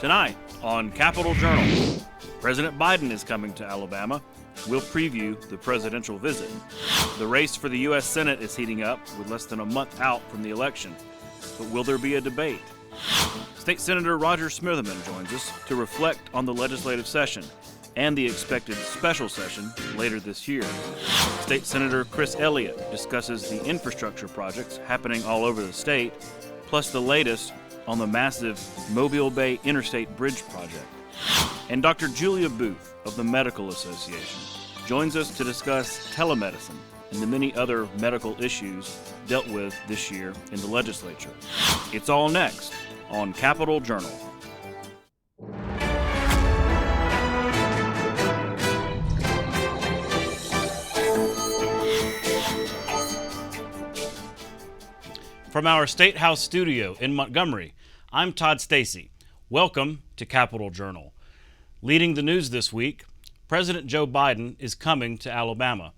Tonight on Capitol Journal, President Biden is coming to Alabama. We'll preview the presidential visit. The race for the U.S. Senate is heating up with less than a month out from the election. But will there be a debate? State Senator Rodger Smitherman joins us to reflect on the legislative session and the expected special session later this year. State Senator Chris Elliott discusses the infrastructure projects happening all over the state, plus the latest on the massive Mobile Bay Interstate Bridge project. And Dr. Julia Booth of the Medical Association joins us to discuss telemedicine and the many other medical issues dealt with this year in the legislature. It's all next on Capitol Journal. From our State House studio in Montgomery, I'm Todd Stacy. Welcome to Capitol Journal. Leading the news this week, President Joe Biden is coming to Alabama.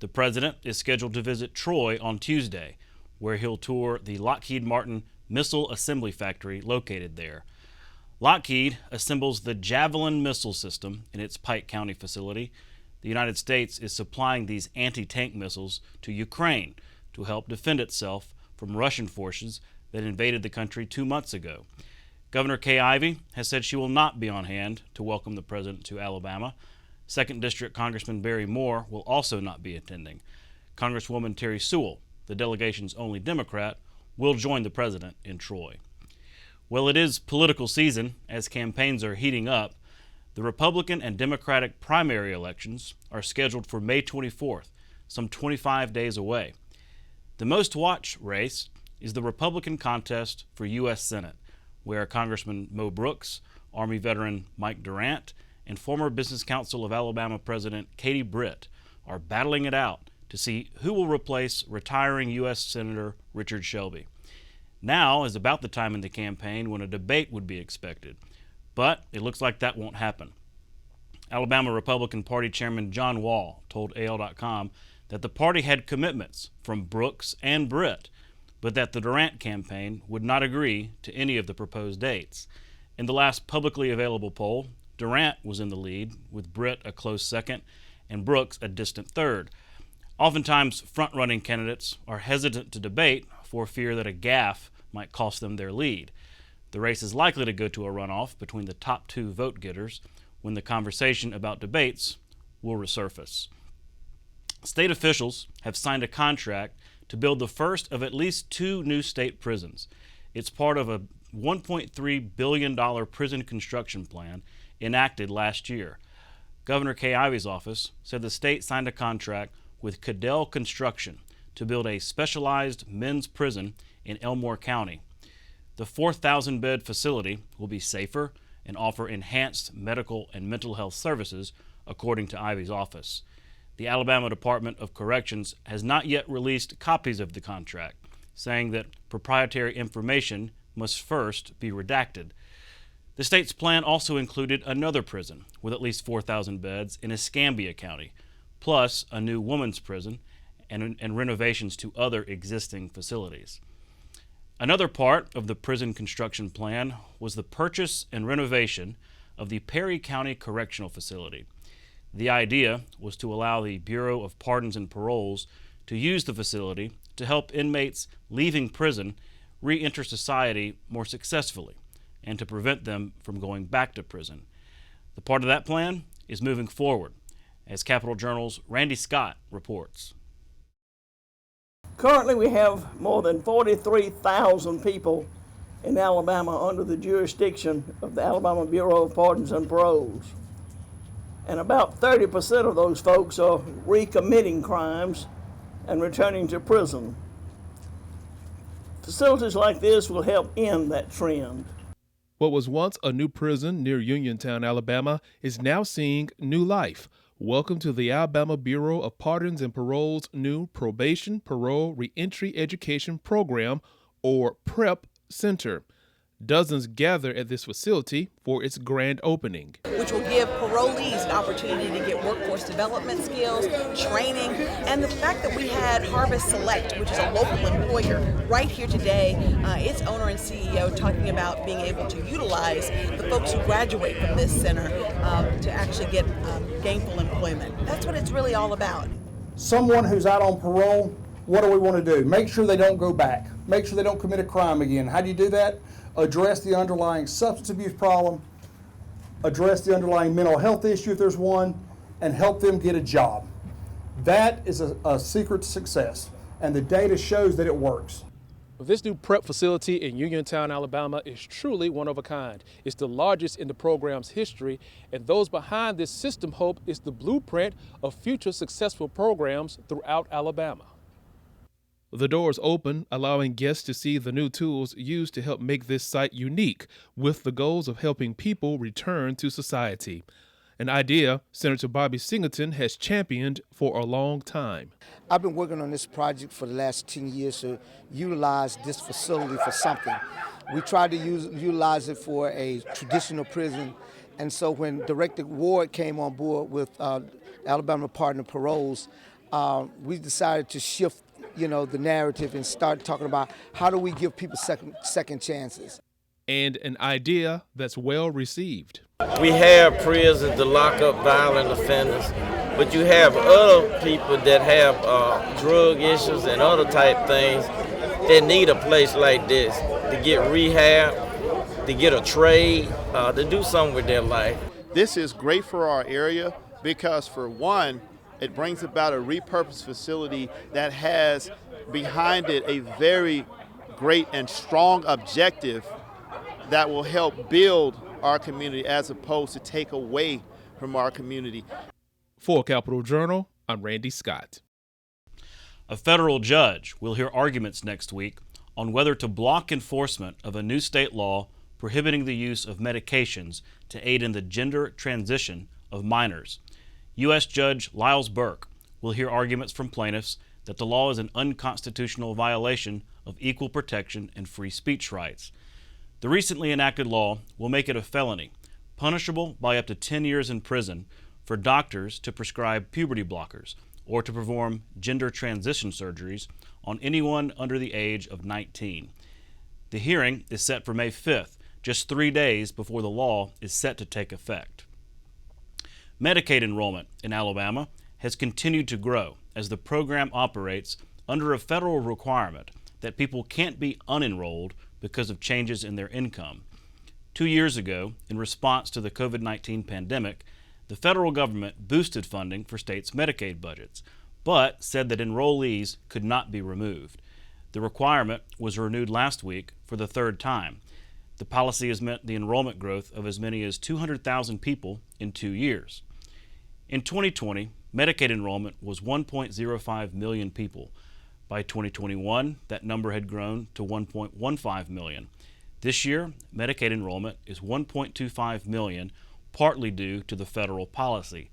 The president is scheduled to visit Troy on Tuesday, where he'll tour the Lockheed Martin missile assembly factory located there. Lockheed assembles the Javelin missile system in its Pike County facility. The United States is supplying these anti-tank missiles to Ukraine to help defend itself from Russian forces that invaded the country 2 months ago. Governor Kay Ivey has said she will not be on hand to welcome the president to Alabama. 2nd District Congressman Barry Moore will also not be attending. Congresswoman Terry Sewell, the delegation's only Democrat, will join the president in Troy. Well, it is political season as campaigns are heating up. The Republican and Democratic primary elections are scheduled for May 24th, some 25 days away. The most watched race is the Republican contest for U.S. Senate, where Congressman Mo Brooks, Army veteran Mike Durant, and former Business Council of Alabama President Katie Britt are battling it out to see who will replace retiring U.S. Senator Richard Shelby. Now is about the time in the campaign when a debate would be expected, but it looks like that won't happen. Alabama Republican Party Chairman John Wall told AL.com that the party had commitments from Brooks and Britt, but that the Durant campaign would not agree to any of the proposed dates. In the last publicly available poll, Durant was in the lead, with Britt a close second and Brooks a distant third. Oftentimes, front-running candidates are hesitant to debate for fear that a gaffe might cost them their lead. The race is likely to go to a runoff between the top two vote-getters when the conversation about debates will resurface. State officials have signed a contract to build the first of at least 2 new state prisons. It's part of a $1.3 billion prison construction plan enacted last year. Governor Kay Ivey's office said the state signed a contract with Cadell Construction to build a specialized men's prison in Elmore County. The 4,000-bed facility will be safer and offer enhanced medical and mental health services, according to Ivey's office. The Alabama Department of Corrections has not yet released copies of the contract, saying that proprietary information must first be redacted. The state's plan also included another prison with at least 4,000 beds in Escambia County, plus a new women's prison and renovations to other existing facilities. Another part of the prison construction plan was the purchase and renovation of the Perry County Correctional Facility. The idea was to allow the Bureau of Pardons and Paroles to use the facility to help inmates leaving prison re-enter society more successfully and to prevent them from going back to prison. The part of that plan is moving forward, as Capitol Journal's Randy Scott reports. Currently, we have more than 43,000 people in Alabama under the jurisdiction of the Alabama Bureau of Pardons and Paroles. And about 30% of those folks are recommitting crimes and returning to prison. Facilities like this will help end that trend. What was once a new prison near Uniontown, Alabama, is now seeing new life. Welcome to the Alabama Bureau of Pardons and Parole's new Probation, Parole, Reentry Education Program, or PREP Center. Dozens gather at this facility for its grand opening. Which will give parolees an opportunity to get workforce development skills, training, and the fact that we had Harvest Select, which is a local employer, right here today, its owner and CEO talking about being able to utilize the folks who graduate from this center to actually get gainful employment. That's what it's really all about. Someone who's out on parole, what do we want to do? Make sure they don't go back. Make sure they don't commit a crime again. How do you do that? Address the underlying substance abuse problem, address the underlying mental health issue if there's one, and help them get a job. That is a secret to success, and the data shows that it works. This new prep facility in Uniontown, Alabama is truly one of a kind. It's the largest in the program's history, and those behind this system hope it's the blueprint of future successful programs throughout Alabama. The doors open, allowing guests to see the new tools used to help make this site unique, with the goals of helping people return to society. An idea Senator Bobby Singleton has championed for a long time. I've been working on this project for the last 10 years to utilize this facility for something. We tried to utilize it for a traditional prison, and so when Director Ward came on board with Alabama Partner Paroles, we decided to shift the narrative and start talking about how do we give people second chances. And an idea that's well received. We have prisons to lock up violent offenders, but you have other people that have drug issues and other type things that need a place like this to get rehab, to get a trade, to do something with their life. This is great for our area because, for one, it brings about a repurposed facility that has behind it a very great and strong objective that will help build our community as opposed to take away from our community. For Capital Journal, I'm Randy Scott. A federal judge will hear arguments next week on whether to block enforcement of a new state law prohibiting the use of medications to aid in the gender transition of minors. U.S. Judge Lyles Burke will hear arguments from plaintiffs that the law is an unconstitutional violation of equal protection and free speech rights. The recently enacted law will make it a felony, punishable by up to 10 years in prison, for doctors to prescribe puberty blockers or to perform gender transition surgeries on anyone under the age of 19. The hearing is set for May 5th, just 3 days before the law is set to take effect. Medicaid enrollment in Alabama has continued to grow as the program operates under a federal requirement that people can't be unenrolled because of changes in their income. 2 years ago, in response to the COVID-19 pandemic, the federal government boosted funding for states' Medicaid budgets, but said that enrollees could not be removed. The requirement was renewed last week for the third time. The policy has meant the enrollment growth of as many as 200,000 people in 2 years. In 2020, Medicaid enrollment was 1.05 million people. By 2021, that number had grown to 1.15 million. This year, Medicaid enrollment is 1.25 million, partly due to the federal policy.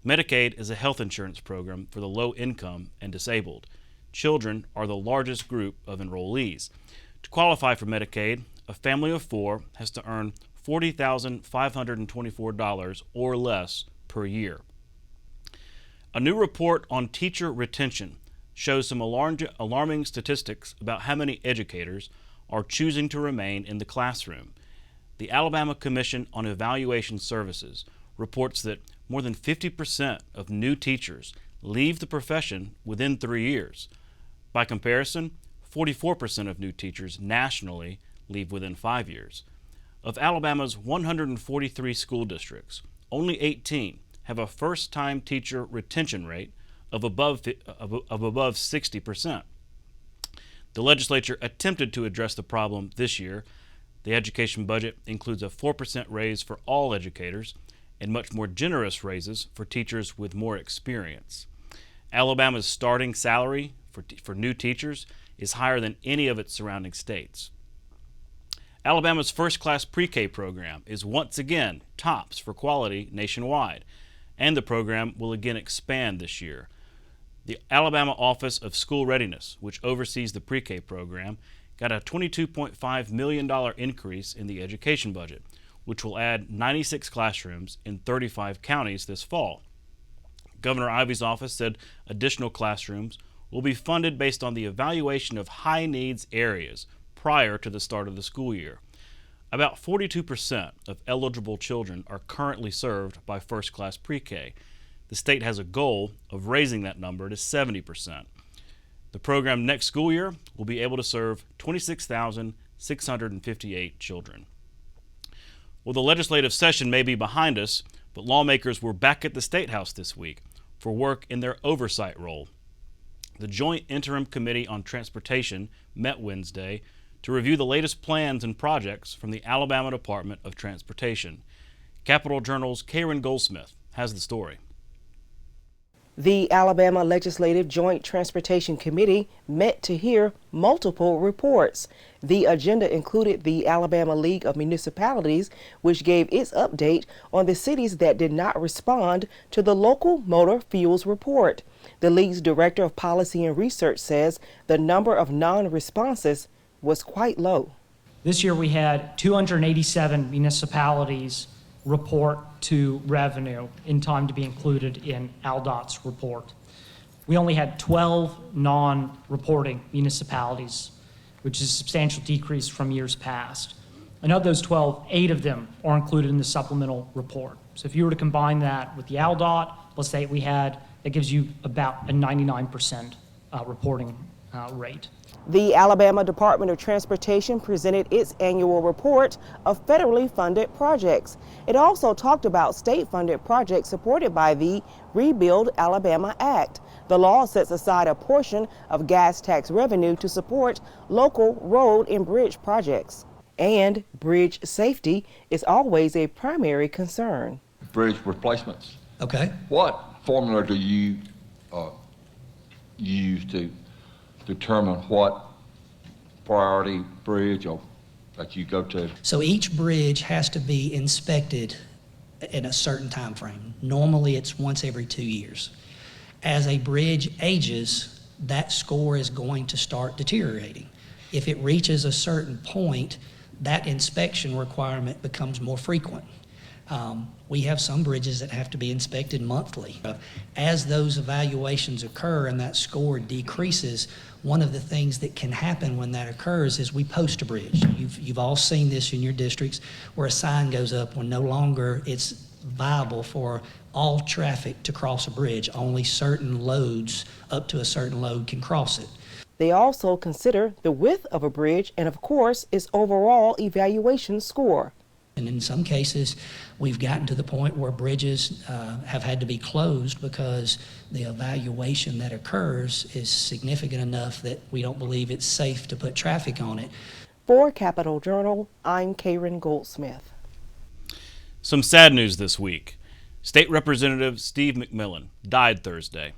Medicaid is a health insurance program for the low income and disabled. Children are the largest group of enrollees. To qualify for Medicaid, a family of 4 has to earn $40,524 or less per year. A new report on teacher retention shows some alarming statistics about how many educators are choosing to remain in the classroom. The Alabama Commission on Evaluation Services reports that more than 50% of new teachers leave the profession within 3 years. By comparison, 44% of new teachers nationally leave within 5 years. Of Alabama's 143 school districts, only 18 have a first-time teacher retention rate of above 60%. The legislature attempted to address the problem this year. The education budget includes a 4% raise for all educators and much more generous raises for teachers with more experience. Alabama's starting salary for new teachers is higher than any of its surrounding states. Alabama's first-class pre-K program is once again tops for quality nationwide, and the program will again expand this year. The Alabama Office of School Readiness, which oversees the pre-K program, got a $22.5 million increase in the education budget, which will add 96 classrooms in 35 counties this fall. Governor Ivey's office said additional classrooms will be funded based on the evaluation of high needs areas prior to the start of the school year. About 42% of eligible children are currently served by first-class pre-K. The state has a goal of raising that number to 70%. The program next school year will be able to serve 26,658 children. Well, the legislative session may be behind us, but lawmakers were back at the State House this week for work in their oversight role. The Joint Interim Committee on Transportation met Wednesday to review the latest plans and projects from the Alabama Department of Transportation. Capitol Journal's Karen Goldsmith has the story. The Alabama Legislative Joint Transportation Committee met to hear multiple reports. The agenda included the Alabama League of Municipalities, which gave its update on the cities that did not respond to the local motor fuels report. The League's Director of Policy and Research says the number of non-responses was quite low. This year we had 287 municipalities report to revenue in time to be included in ALDOT's report. We only had 12 non-reporting municipalities, which is a substantial decrease from years past. And of those 12, 8 of them are included in the supplemental report. So if you were to combine that with the ALDOT, let's say that gives you about a 99% reporting rate. The Alabama Department of Transportation presented its annual report of federally funded projects. It also talked about state-funded projects supported by the Rebuild Alabama Act. The law sets aside a portion of gas tax revenue to support local road and bridge projects. And bridge safety is always a primary concern. Bridge replacements. Okay. What formula do you use to determine what priority bridge that you go to? So each bridge has to be inspected in a certain time frame. Normally it's once every 2 years. As a bridge ages, that score is going to start deteriorating. If it reaches a certain point, that inspection requirement becomes more frequent. We have some bridges that have to be inspected monthly. As those evaluations occur and that score decreases, one of the things that can happen when that occurs is we post a bridge. You've all seen this in your districts where a sign goes up when no longer it's viable for all traffic to cross a bridge. Only certain loads up to a certain load can cross it. They also consider the width of a bridge and, of course, its overall evaluation score. And in some cases, we've gotten to the point where bridges have had to be closed because the evaluation that occurs is significant enough that we don't believe it's safe to put traffic on it. For Capitol Journal, I'm Karen Goldsmith. Some sad news this week. State Representative Steve McMillan died Thursday.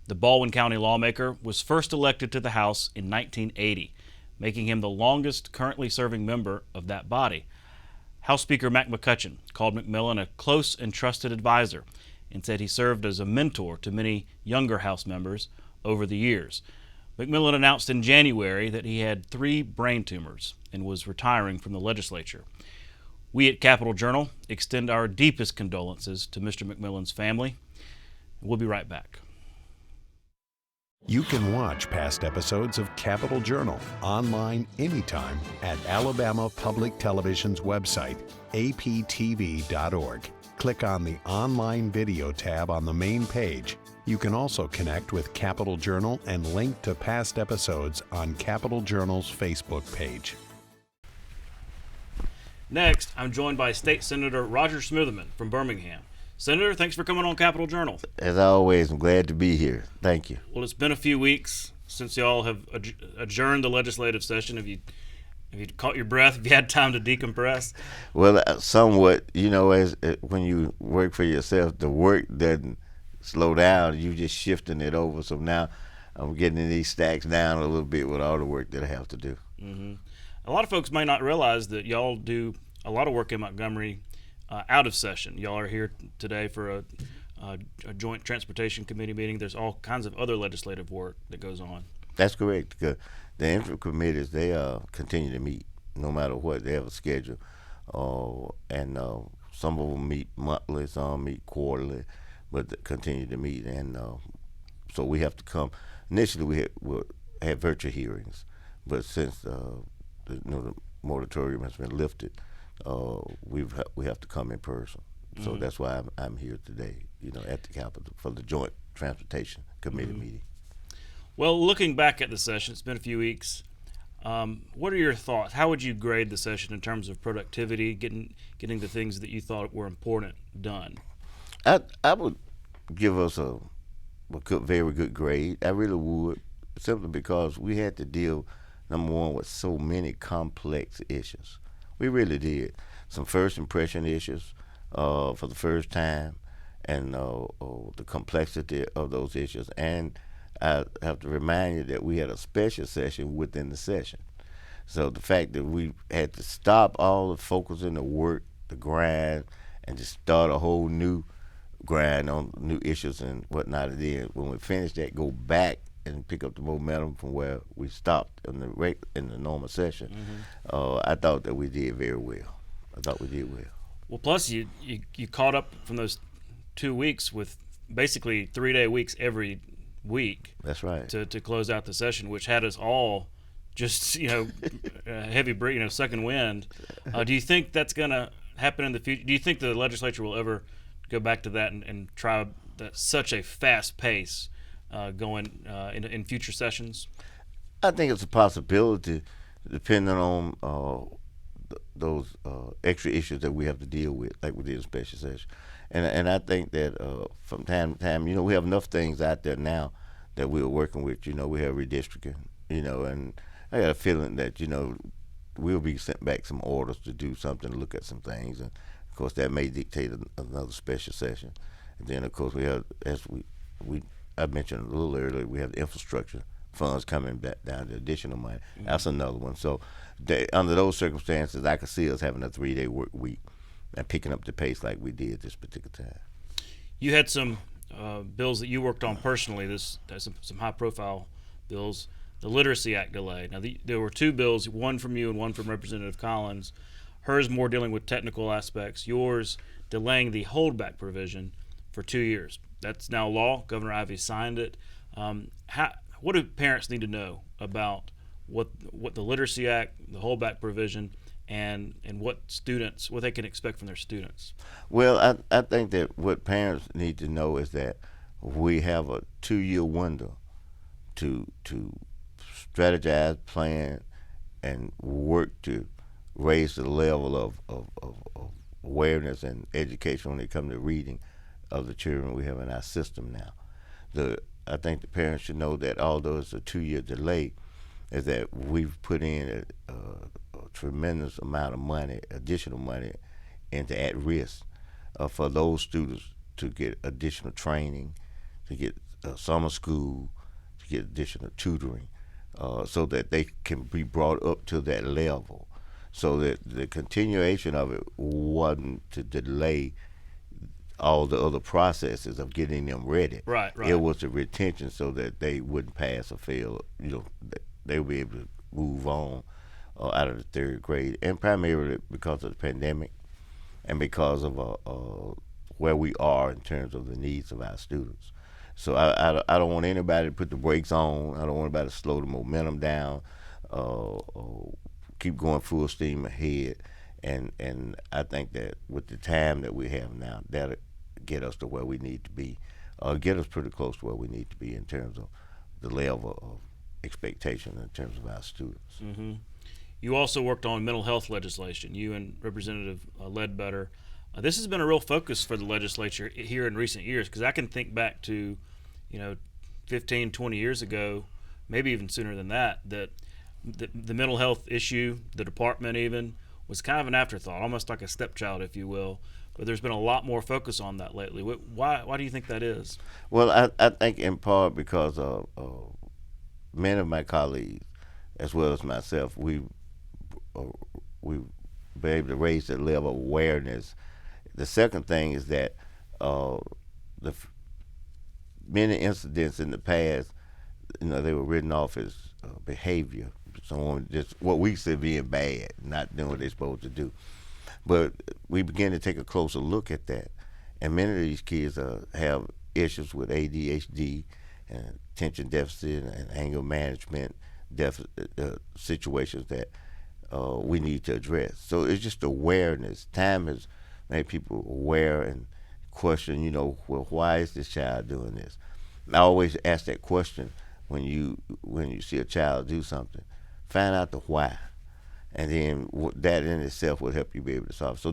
The Baldwin County lawmaker was first elected to the House in 1980, making him the longest currently serving member of that body. House Speaker Mac McCutcheon called McMillan a close and trusted advisor and said he served as a mentor to many younger House members over the years. McMillan announced in January that he had 3 brain tumors and was retiring from the legislature. We at Capitol Journal extend our deepest condolences to Mr. McMillan's family. We'll be right back. You can watch past episodes of Capitol Journal online anytime at Alabama Public Television's website, aptv.org. Click on the Online Video tab on the main page. You can also connect with Capitol Journal and link to past episodes on Capitol Journal's Facebook page. Next, I'm joined by State Senator Rodger Smitherman from Birmingham. Senator, thanks for coming on Capitol Journal. As always, I'm glad to be here. Thank you. Well, it's been a few weeks since y'all have adjourned the legislative session. Have you caught your breath? Have you had time to decompress? Well, somewhat. You know, as when you work for yourself, the work doesn't slow down. You're just shifting it over. So now I'm getting these stacks down a little bit with all the work that I have to do. Mm-hmm. A lot of folks may not realize that y'all do a lot of work in Montgomery out of session. Y'all are here today for a joint transportation committee meeting. There's all kinds of other legislative work that goes on. That's correct, because the interim committees, they continue to meet no matter what. They have a schedule, and some of them meet monthly, some meet quarterly, but they continue to meet. And so we have to come. Initially, we had virtual hearings, but since the moratorium has been lifted, we have to come in person. So that's why I'm here today, at the Capitol for the Joint Transportation Committee meeting. Well, looking back at the session, it's been a few weeks. What are your thoughts? How would you grade the session in terms of productivity, getting the things that you thought were important done? I would give us a very good grade. I really would, simply because we had to deal, number one, with so many complex issues. We really did. Some first impression issues for the first time, and the complexity of those issues. And I have to remind you that we had a special session within the session. So the fact that we had to stop all the focus in the work, the grind, and just start a whole new grind on new issues and whatnot. And then when we finish that, go back and pick up the momentum from where we stopped in the normal session. I thought that we did very well. I thought we did well. Well, plus you caught up from those 2 weeks with basically 3-day weeks every week. That's right. To close out the session, which had us all just heavy breathing, second wind. Do you think that's going to happen in the future? Do you think the legislature will ever go back to that and try that such a fast pace going in future sessions? I think it's a possibility, depending on those extra issues that we have to deal with, like we did in special session. And I think that from time to time, we have enough things out there now that we're working with. We have redistricting, and I got a feeling that, we'll be sent back some orders to do something, to look at some things. And, of course, that may dictate another special session. And then, of course, we have, as I mentioned a little earlier, we have the infrastructure funds coming back down to additional money. That's another one. So under those circumstances, I could see us having a 3-day work week and picking up the pace like we did this particular time. You had some bills that you worked on personally. Some high-profile bills. The Literacy Act delay. Now, there were 2 bills, one from you and one from Representative Collins. Hers more dealing with technical aspects. Yours delaying the holdback provision for 2 years. That's now law. Governor Ivey signed it. What do parents need to know about what the Literacy Act, the holdback provision, and what they can expect from their students? Well, I think that what parents need to know is that we have a 2-year window to strategize, plan, and work to raise the level of awareness and education when it comes to reading of the children we have in our system now. I think the parents should know that although it's a 2-year delay, is that we've put in a tremendous amount of money, additional money, into at-risk for those students to get additional training, to get summer school, to get additional tutoring, so that they can be brought up to that level. So that the continuation of it wasn't to delay all the other processes of getting them ready. Right. It was a retention so that they wouldn't pass or fail. They would be able to move on out of the 3rd grade, and primarily because of the pandemic and because of where we are in terms of the needs of our students. So I don't want anybody to put the brakes on. I don't want anybody to slow the momentum down. Keep going full steam ahead. And I think that with the time that we have now, that'll get us to where we need to be, get us pretty close to where we need to be in terms of the level of expectation in terms of our students. Mm-hmm. You also worked on mental health legislation, you and Representative Ledbetter. This has been a real focus for the legislature here in recent years, because I can think back to, 15, 20 years ago, maybe even sooner than that the mental health issue, the department even, was kind of an afterthought, almost like a stepchild, if you will. But there's been a lot more focus on that lately. Why do you think that is? Well, I think in part because many of my colleagues, as well as myself, we've been able to raise the level of awareness. The second thing is that many incidents in the past, they were written off as behavior. Someone just what we say being bad, not doing what they're supposed to do. But we began to take a closer look at that, and many of these kids have issues with ADHD and attention deficit and anger management situations that we need to address. So it's just awareness. Time has made people aware and question, well, why is this child doing this? I always ask that question when you see a child do something. Find out the why, and then that in itself will help you be able to solve. So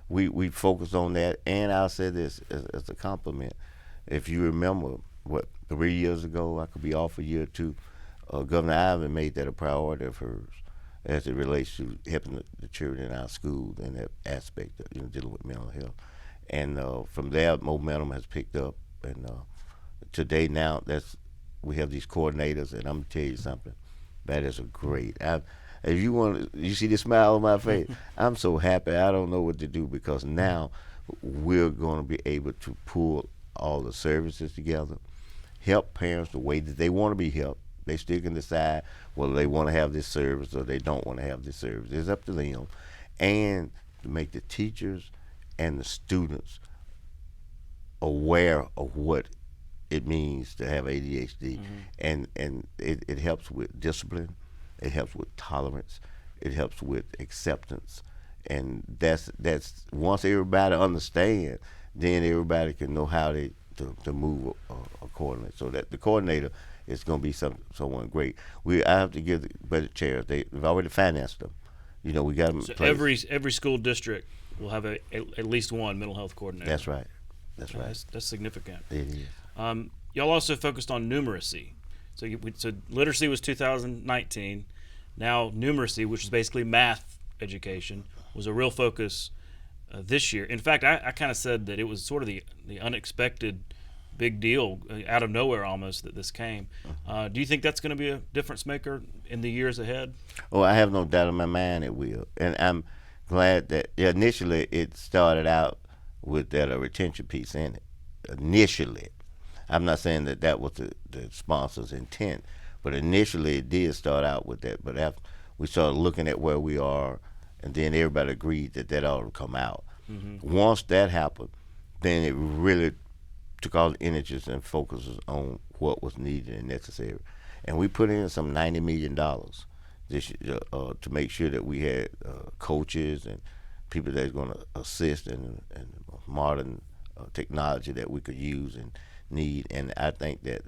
we focus on that, and I'll say this as a compliment. If you remember, 3 years ago, I could be off a year or two, Governor Ivan made that a priority of hers as it relates to helping the children in our schools and that aspect of dealing with mental health. And from there, momentum has picked up, and today now we have these coordinators, and I'm gonna tell you something. That is a great. If you see the smile on my face, I'm so happy. I don't know what to do because now we're going to be able to pull all the services together, help parents the way that they want to be helped. They still can decide whether they want to have this service or they don't want to have this service. It's up to them, and to make the teachers and the students aware of what it means to have ADHD, and it helps with discipline, it helps with tolerance, it helps with acceptance, and that's once everybody understand, then everybody can know how to move accordingly. So that the coordinator is going to be someone great. I have to give the budget chairs. They've already financed them. We got them. So every school district will have at least one mental health coordinator. That's right. That's right. That's significant. It is. Y'all also focused on numeracy. So literacy was 2019. Now numeracy, which is basically math education, was a real focus this year. In fact, I kind of said that it was sort of the unexpected big deal out of nowhere almost that this came. Do you think that's going to be a difference maker in the years ahead? Oh, I have no doubt in my mind it will. And I'm glad that initially it started out with that retention piece in it. Initially. I'm not saying that was the sponsor's intent, but initially it did start out with that. But after we started looking at where we are, and then everybody agreed that ought to come out. Once that happened, then it really took all the energies and focuses on what was needed and necessary. And we put in some $90 million this to make sure that we had coaches and people that's going to assist in modern technology that we could use and need. And I think that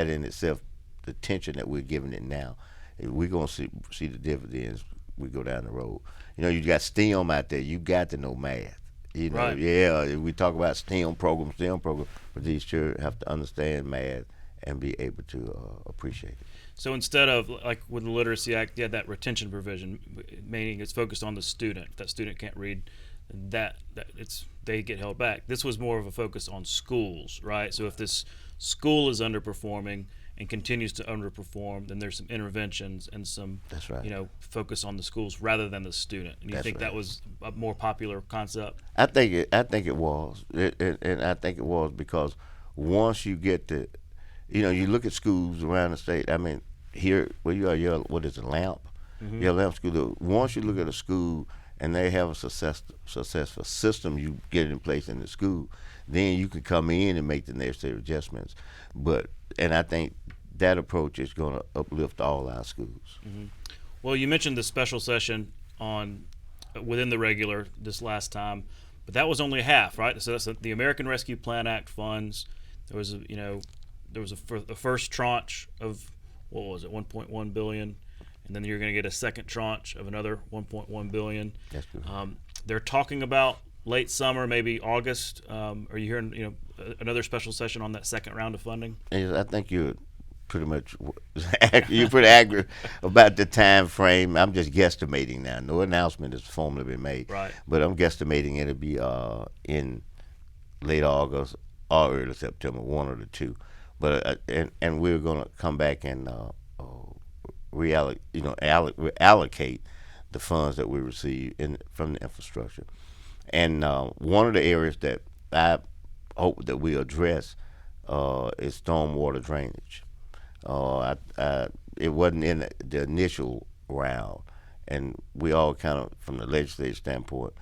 in itself, the attention that we're giving it now, we're going to see the dividends we go down the road. You got STEM out there. You got to know math. Right. Yeah, we talk about STEM program, but these children have to understand math and be able to appreciate it. So instead of, like with the Literacy Act, you had that retention provision, meaning it's focused on the student. If that student can't read, they get held back. This was more of a focus on schools, right? So if this school is underperforming and continues to underperform, then there's some interventions and some, that's right, focus on the schools rather than the student. And you think that was a more popular concept? I think it was, and I think it was because once you get you look at schools around the state. I mean, here where you are, what is it, LAMP? Your LAMP school. Once you look at a school and they have a successful system, you get it in place in the school, then you can come in and make the necessary adjustments. And I think that approach is going to uplift all our schools. Well, you mentioned the special session within the regular this last time, but that was only half, right? So that's the American Rescue Plan Act funds. There was a first tranche of, what was it, 1.1 billion, and then you're going to get a second tranche of another 1.1 billion. That's good. They're talking about late summer, maybe August. Are you hearing another special session on that second round of funding? I think you're pretty much accurate about the time frame. I'm just guesstimating now. No announcement has formally been made, right? But I'm guesstimating it'll be in late August or early September, one or the two. But and we're going to come back and allocate the funds that we receive from the infrastructure. And one of the areas that I hope that we address is stormwater drainage. It wasn't in the initial round, and we all kind of, from the legislative standpoint,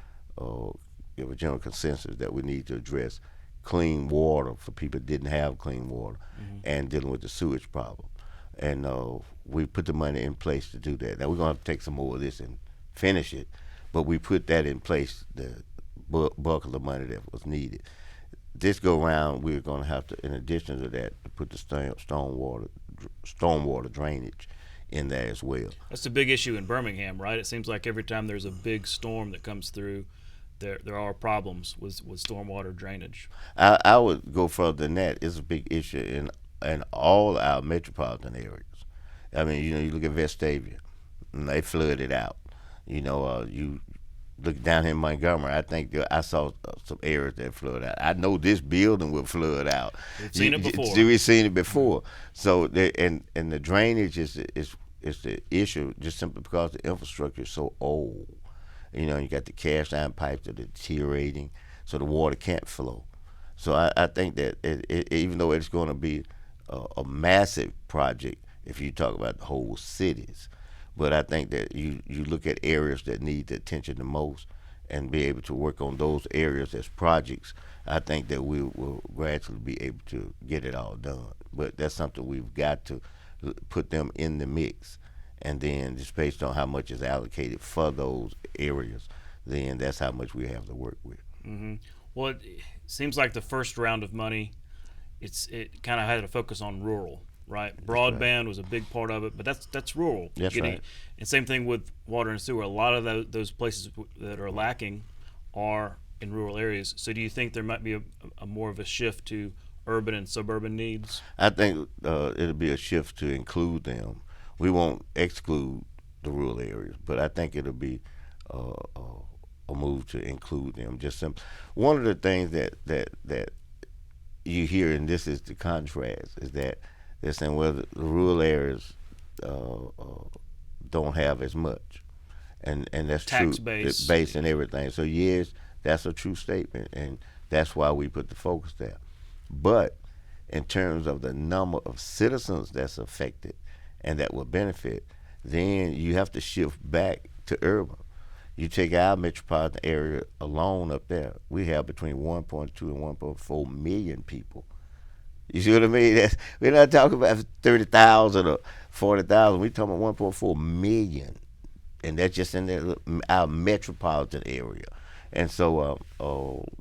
give a general consensus that we need to address clean water for people that didn't have clean water, and dealing with the sewage problem. And we put the money in place to do that. Now we're going to have to take some more of this and finish it, but we put that in place, the bulk of the money that was needed. This go round, we're going to have to, in addition to that, to put the stormwater drainage in there as well. That's a big issue in Birmingham, right? It seems like every time there's a big storm that comes through, there are problems with stormwater drainage. I would go further than that. It's a big issue in all our metropolitan areas. I mean, you look at Vestavia, and they flooded out. You look down here in Montgomery, I think I saw some areas that flooded out. I know this building will flood out. We've seen it before. We've seen it before. So, and the drainage is the issue, just simply because the infrastructure is so old. You got the cast iron pipes that are deteriorating, so the water can't flow. So I think that even though it's going to be a massive project, if you talk about the whole cities, but I think that you look at areas that need the attention the most and be able to work on those areas as projects, I think that we will gradually be able to get it all done. But that's something we've got to put them in the mix. And then just based on how much is allocated for those areas, then that's how much we have to work with. Mm-hmm. Well, it seems like the first round of money, it kind of had a focus on rural, right? Broadband was a big part of it, but that's rural. That's right. And same thing with water and sewer. A lot of those places that are lacking are in rural areas. So do you think there might be a more of a shift to urban and suburban needs? I think it'll be a shift to include them. We won't exclude the rural areas, but I think it'll be a move to include them. Just simple. One of the things that you hear, and this is the contrast, is that they're saying, well, the rural areas don't have as much, and that's tax true. base. Base and everything. So yes, that's a true statement, and that's why we put the focus there. But in terms of the number of citizens that's affected and that will benefit, then you have to shift back to urban. You take our metropolitan area alone up there, we have between 1.2 and 1.4 million people. You see what I mean? We're not talking about 30,000 or 40,000. We're talking about 1.4 million, and that's just in our metropolitan area. And so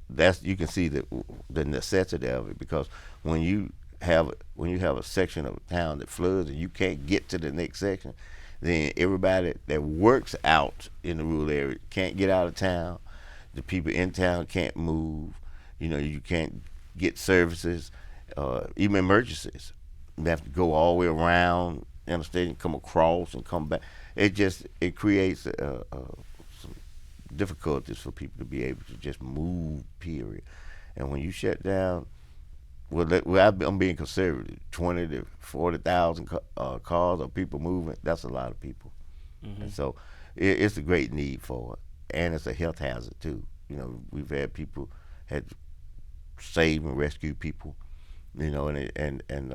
that's, you can see the necessity of it, because when you have a section of town that floods and you can't get to the next section, then everybody that works out in the rural area can't get out of town. The people in town can't move. You can't get services, even emergencies. You have to go all the way around interstate and come across and come back. It creates some difficulties for people to be able to just move, period. And when you shut down, I'm being conservative, 20 to 40,000 cars or people moving, that's a lot of people. Mm-hmm. And so it's a great need for it. And it's a health hazard too. We've had people had saved and rescued people, and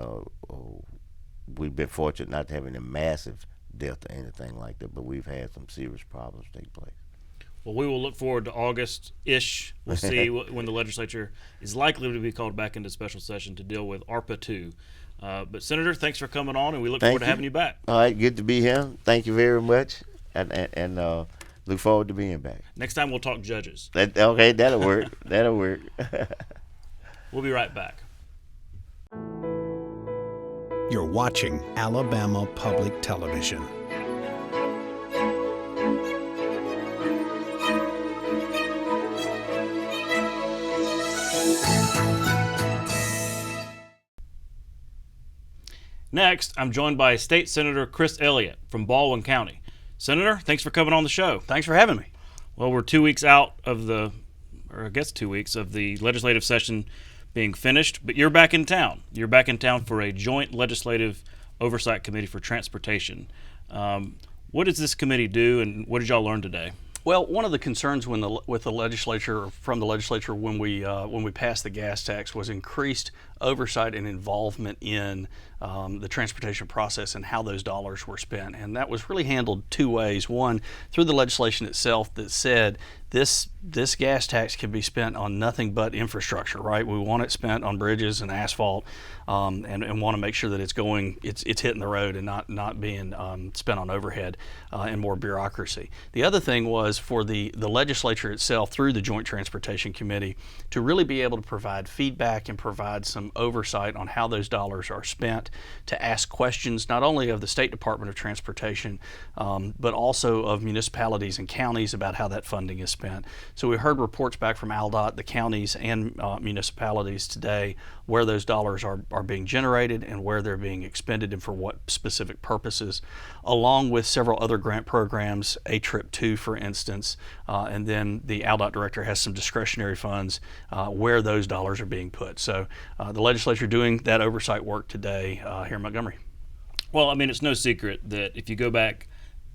we've been fortunate not to have any massive death or anything like that, but we've had some serious problems take place. Well, we will look forward to August-ish. We'll see when the legislature is likely to be called back into special session to deal with ARPA 2. But Senator, thanks for coming on, and we look forward to having you back. All right, good to be here. Thank you very much, and look forward to being back. Next time we'll talk judges. Okay, that'll work. That'll work. We'll be right back. You're watching Alabama Public Television. Next, I'm joined by State Senator Chris Elliott from Baldwin County. Senator, thanks for coming on the show. Thanks for having me. Well, we're 2 weeks out of 2 weeks of the legislative session being finished, but you're back in town. You're back in town for a joint legislative oversight committee for transportation. What does this committee do, and what did y'all learn today? Well, one of the concerns from the legislature when we passed the gas tax was increased oversight and involvement in the transportation process and how those dollars were spent, and that was really handled two ways. One, through the legislation itself that said this gas tax can be spent on nothing but infrastructure. Right? We want it spent on bridges and asphalt, and want to make sure that it's hitting the road and not being spent on overhead and more bureaucracy. The other thing was for the legislature itself through the Joint Transportation Committee to really be able to provide feedback and provide some oversight on how those dollars are spent, to ask questions not only of the State Department of Transportation but also of municipalities and counties about how that funding is spent. So we heard reports back from ALDOT, the counties and municipalities today where those dollars are being generated and where they're being expended and for what specific purposes, along with several other grant programs, A Trip 2 for instance, and then the ALDOT director has some discretionary funds where those dollars are being put. So the legislature doing that oversight work today here in Montgomery. Well, I mean, it's no secret that if you go back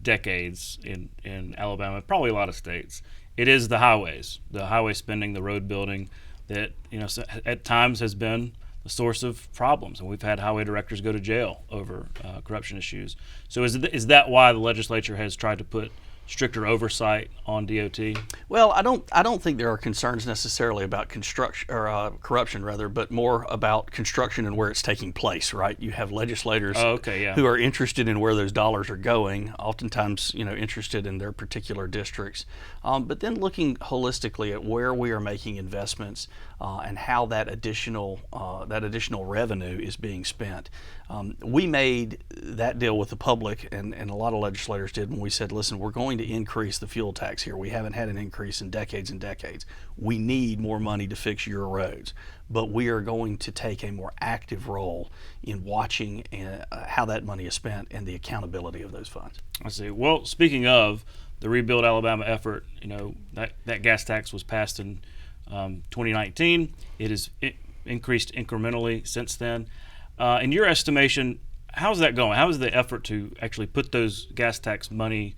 decades in Alabama, probably a lot of states, it is the highway spending, the road building that, at times has been the source of problems, and we've had highway directors go to jail over corruption issues. So is that why the legislature has tried to put stricter oversight on DOT? Well, I don't think there are concerns necessarily about construction or corruption, rather, but more about construction and where it's taking place. Right? You have legislators who are interested in where those dollars are going, oftentimes interested in their particular districts, but then looking holistically at where we are making investments and how that additional revenue is being spent. We made that deal with the public, and a lot of legislators did, when we said, listen, we're going to increase the fuel tax here. We haven't had an increase in decades and decades. We need more money to fix your roads, but we are going to take a more active role in watching how that money is spent and the accountability of those funds. I see. Well, speaking of the Rebuild Alabama effort, that gas tax was passed in 2019. It has increased incrementally since then. In your estimation, how's that going? How is the effort to actually put those gas tax money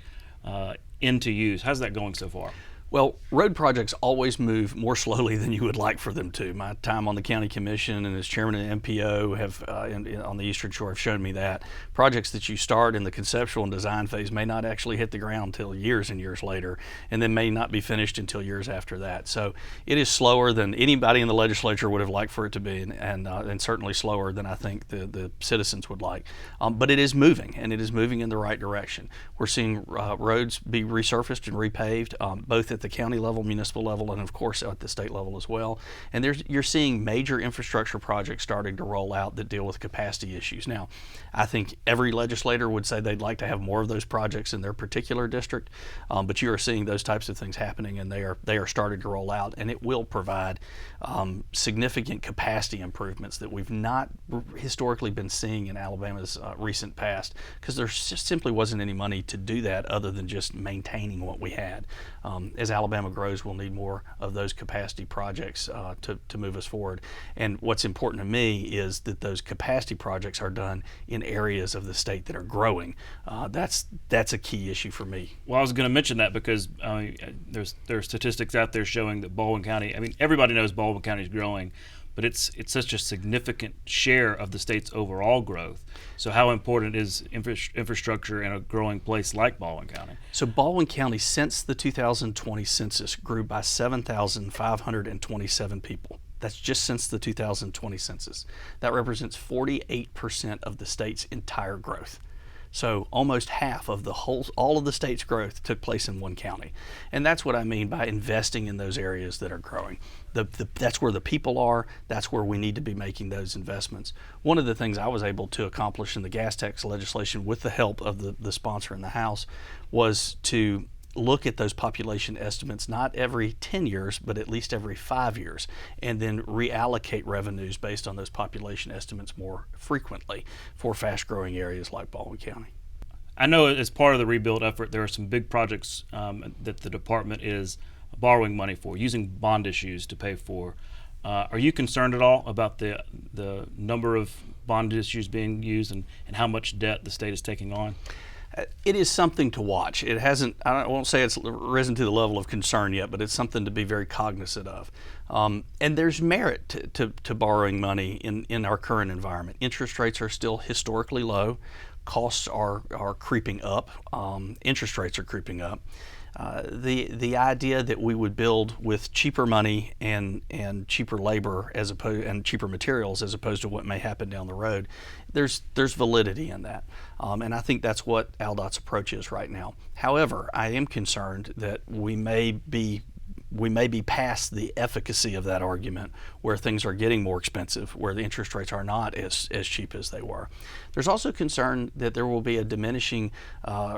into use? How's that going so far? Well, road projects always move more slowly than you would like for them to. My time on the county commission and as chairman of the MPO have on the Eastern Shore have shown me that projects that you start in the conceptual and design phase may not actually hit the ground until years and years later, and then may not be finished until years after that. So it is slower than anybody in the legislature would have liked for it to be, and certainly slower than I think the citizens would like. But it is moving, and it is moving in the right direction. We're seeing roads be resurfaced and repaved, both at the county level, municipal level, and of course at the state level as well. And you're seeing major infrastructure projects starting to roll out that deal with capacity issues. Now, I think every legislator would say they'd like to have more of those projects in their particular district, but you are seeing those types of things happening, and they are starting to roll out, and it will provide significant capacity improvements that we've not historically been seeing in Alabama's recent past, because there just simply wasn't any money to do that other than just maintaining what we had. As Alabama grows, we'll need more of those capacity projects to move us forward. And what's important to me is that those capacity projects are done in areas of the state that are growing. That's a key issue for me. Well, I was going to mention that because there are statistics out there showing that Baldwin County, everybody knows Baldwin County is growing, but it's such a significant share of the state's overall growth. So how important is infrastructure in a growing place like Baldwin County? So Baldwin County, since the 2020 census, grew by 7,527 people. That's just since the 2020 census. That represents 48% of the state's entire growth. So almost half of all of the state's growth took place in one county. And that's what I mean by investing in those areas that are growing. That's where the people are. That's where we need to be making those investments. One of the things I was able to accomplish in the gas tax legislation with the help of the sponsor in the House was to look at those population estimates not every 10 years, but at least every 5 years, and then reallocate revenues based on those population estimates more frequently for fast-growing areas like Baldwin County. I know as part of the rebuild effort, there are some big projects that the department is borrowing money for, using bond issues to pay for. Are you concerned at all about the number of bond issues being used and how much debt the state is taking on? It is something to watch. It hasn't, I won't say it's risen to the level of concern yet, but it's something to be very cognizant of. And there's merit to borrowing money in our current environment. Interest rates are still historically low. Costs are creeping up. Interest rates are creeping up. The idea that we would build with cheaper money and cheaper labor and cheaper materials as opposed to what may happen down the road, there's validity in that, and I think that's what ALDOT's approach is right now. However, I am concerned that we may be past the efficacy of that argument, where things are getting more expensive, where the interest rates are not as cheap as they were. There's also concern that there will be a diminishing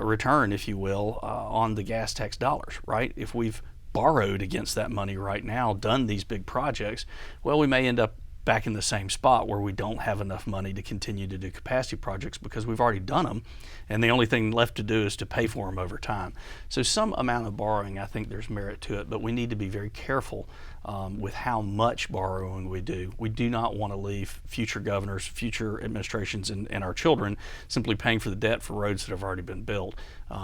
return, if you will, on the gas tax dollars, right? If we've borrowed against that money right now, done these big projects, well, we may end up back in the same spot where we don't have enough money to continue to do capacity projects because we've already done them, and the only thing left to do is to pay for them over time. So some amount of borrowing, I think there's merit to it, but we need to be very careful with how much borrowing we do. We do not want to leave future governors, future administrations, and our children simply paying for the debt for roads that have already been built.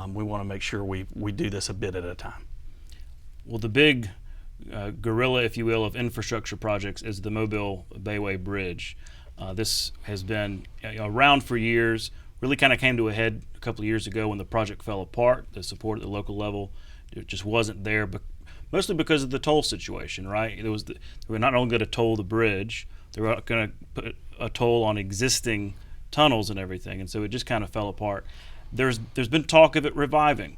We want to make sure we do this a bit at a time. Well, the big gorilla, if you will, of infrastructure projects is the Mobile Bayway Bridge. This has been around for years, really kind of came to a head a couple of years ago when the project fell apart. The support at the local level, it just wasn't there, but mostly because of the toll situation, right? They were not only going to toll the bridge, they were going to put a toll on existing tunnels and everything, and so it just kind of fell apart. There's been talk of it reviving.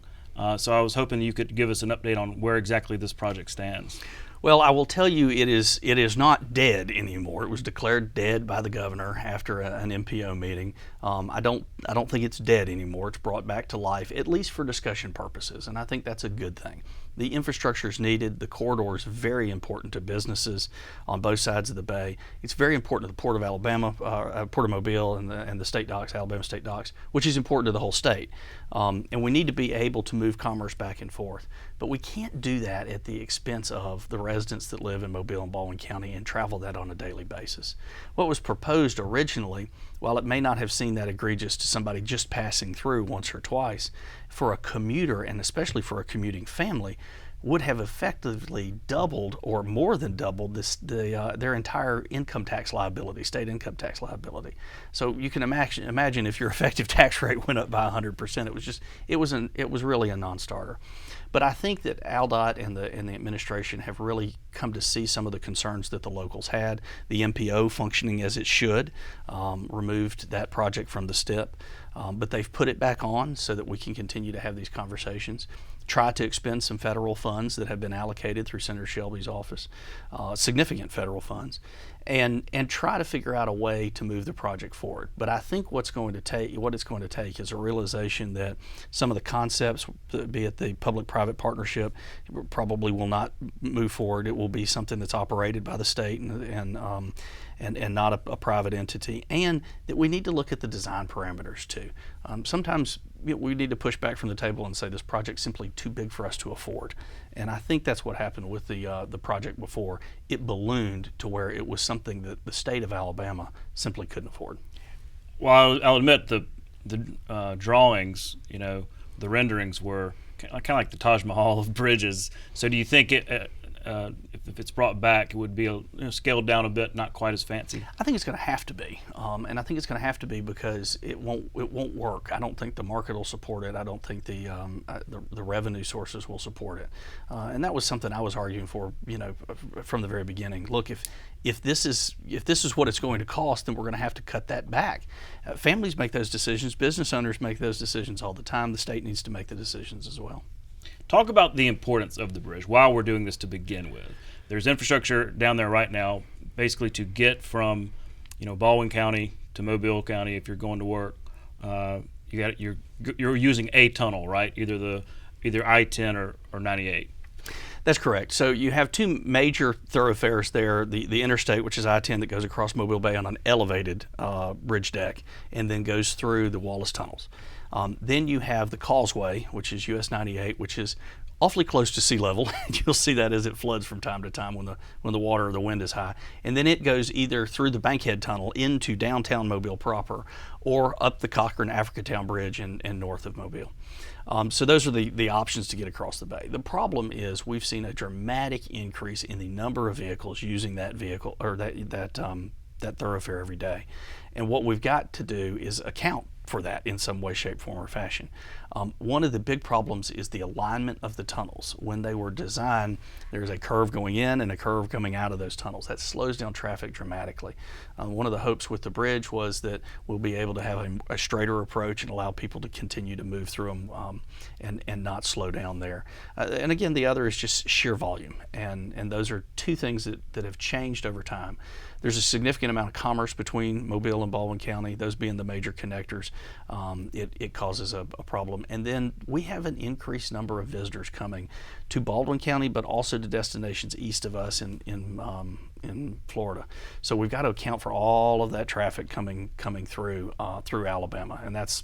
So I was hoping you could give us an update on where exactly this project stands. Well, I will tell you it is not dead anymore. It was declared dead by the governor after an MPO meeting. I don't think it's dead anymore. It's brought back to life, at least for discussion purposes, and I think that's a good thing. The infrastructure is needed. The corridor is very important to businesses on both sides of the bay. It's very important to the Port of Alabama, Port of Mobile, and the state docks, Alabama state docks, which is important to the whole state. And we need to be able to move commerce back and forth. But we can't do that at the expense of the residents that live in Mobile and Baldwin County and travel that on a daily basis. What was proposed originally, while it may not have seemed that egregious to somebody just passing through once or twice, for a commuter, and especially for a commuting family, would have effectively doubled or more than doubled their entire income tax liability, state income tax liability. So you can imagine if your effective tax rate went up by 100%, it was really a non-starter. But I think that ALDOT and the administration have really come to see some of the concerns that the locals had. The MPO, functioning as it should, removed that project from the STIP, but they've put it back on so that we can continue to have these conversations. Try to expend some federal funds that have been allocated through Senator Shelby's office, significant federal funds, and try to figure out a way to move the project forward. But I think what it's going to take is a realization that some of the concepts, be it the public-private partnership, probably will not move forward. It will be something that's operated by the state and not a private entity, and that we need to look at the design parameters too. Sometimes we need to push back from the table and say this project's simply too big for us to afford. And I think that's what happened with the project before. It ballooned to where it was something that the state of Alabama simply couldn't afford. Well, I'll admit the drawings, the renderings were kind of like the Taj Mahal of bridges. So do you think if it's brought back, it would be scaled down a bit, not quite as fancy? I think it's going to have to be, and I think it's going to have to be because it won't work. I don't think the market will support it. I don't think the revenue sources will support it, and that was something I was arguing for, from the very beginning. Look, if this is what it's going to cost, then we're going to have to cut that back. Families make those decisions. Business owners make those decisions all the time. The state needs to make the decisions as well. Talk about the importance of the bridge while we're doing this to begin with. There's infrastructure down there right now, basically to get from, Baldwin County to Mobile County. If you're going to work, you're using a tunnel, right? Either I-10 or 98. That's correct. So you have two major thoroughfares there, the interstate, which is I-10 that goes across Mobile Bay on an elevated bridge deck and then goes through the Wallace tunnels. Then you have the causeway, which is US 98, which is awfully close to sea level. You'll see that as it floods from time to time when the water or the wind is high. And then it goes either through the Bankhead Tunnel into downtown Mobile proper, or up the Cochran-Africatown Bridge and north of Mobile. So those are the options to get across the bay. The problem is we've seen a dramatic increase in the number of vehicles using that vehicle or that thoroughfare every day. And what we've got to do is account for that in some way, shape, form, or fashion. One of the big problems is the alignment of the tunnels. When they were designed, there's a curve going in and a curve coming out of those tunnels. That slows down traffic dramatically. One of the hopes with the bridge was that we'll be able to have a straighter approach and allow people to continue to move through them and not slow down there. And again, the other is just sheer volume. And those are two things that have changed over time. There's a significant amount of commerce between Mobile and Baldwin County, those being the major connectors. It causes a problem. And then we have an increased number of visitors coming to Baldwin County, but also to destinations east of us in Florida. So we've got to account for all of that traffic coming through Alabama, and that's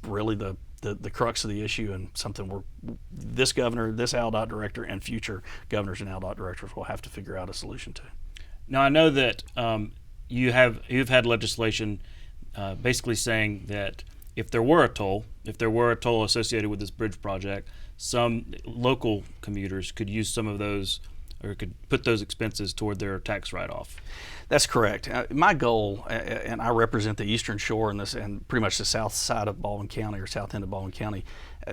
really the crux of the issue, and something this governor, this ALDOT director, and future governors and ALDOT directors will have to figure out a solution to. Now, I know that you've had legislation basically saying that if there were a toll associated with this bridge project, some local commuters could use some of those, or could put those expenses toward their tax write-off. That's correct. My goal, and I represent the Eastern Shore and pretty much the south side of Baldwin County, or south end of Baldwin County.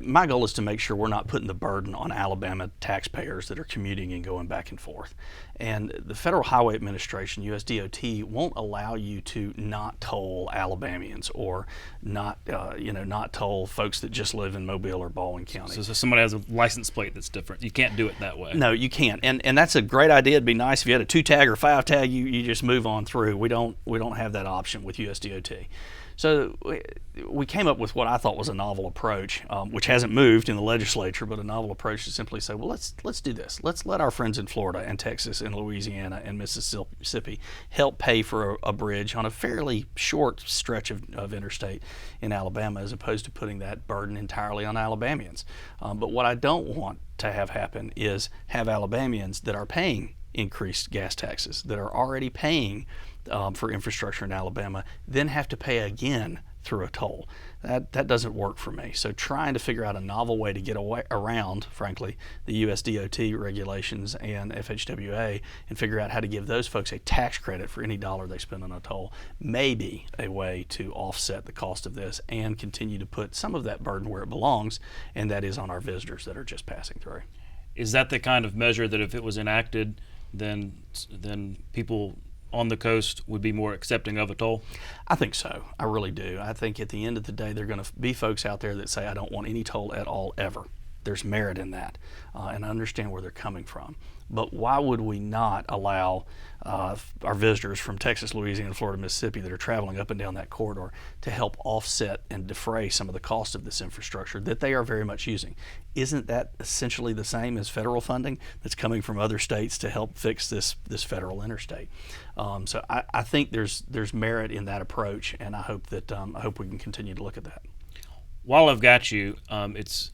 My goal is to make sure we're not putting the burden on Alabama taxpayers that are commuting and going back and forth. And the Federal Highway Administration, USDOT, won't allow you to not toll Alabamians or not toll folks that just live in Mobile or Baldwin County. So somebody has a license plate that's different. You can't do it that way. No, you can't. And that's a great idea. It'd be nice if you had a 2-tag or 5-tag. You just move on through. We don't have that option with USDOT. So we came up with what I thought was a novel approach, which hasn't moved in the legislature, but a novel approach to simply say, well, let's do this. Let's let our friends in Florida and Texas and Louisiana and Mississippi help pay for a bridge on a fairly short stretch of interstate in Alabama, as opposed to putting that burden entirely on Alabamians. But what I don't want to have happen is have Alabamians that are paying increased gas taxes, that are already paying for infrastructure in Alabama, then have to pay again through a toll. That doesn't work for me. So trying to figure out a novel way to get around, frankly, the USDOT regulations and FHWA, and figure out how to give those folks a tax credit for any dollar they spend on a toll may be a way to offset the cost of this and continue to put some of that burden where it belongs, and that is on our visitors that are just passing through. Is that the kind of measure that if it was enacted, then people on the coast would be more accepting of a toll? I think so. I really do. I think at the end of the day, there are going to be folks out there that say, I don't want any toll at all, ever. There's merit in that, and I understand where they're coming from. But why would we not allow our visitors from Texas, Louisiana, Florida, Mississippi that are traveling up and down that corridor to help offset and defray some of the cost of this infrastructure that they are very much using? Isn't that essentially the same as federal funding that's coming from other states to help fix this federal interstate? So I think there's merit in that approach, and I hope we can continue to look at that. While I've got you, it's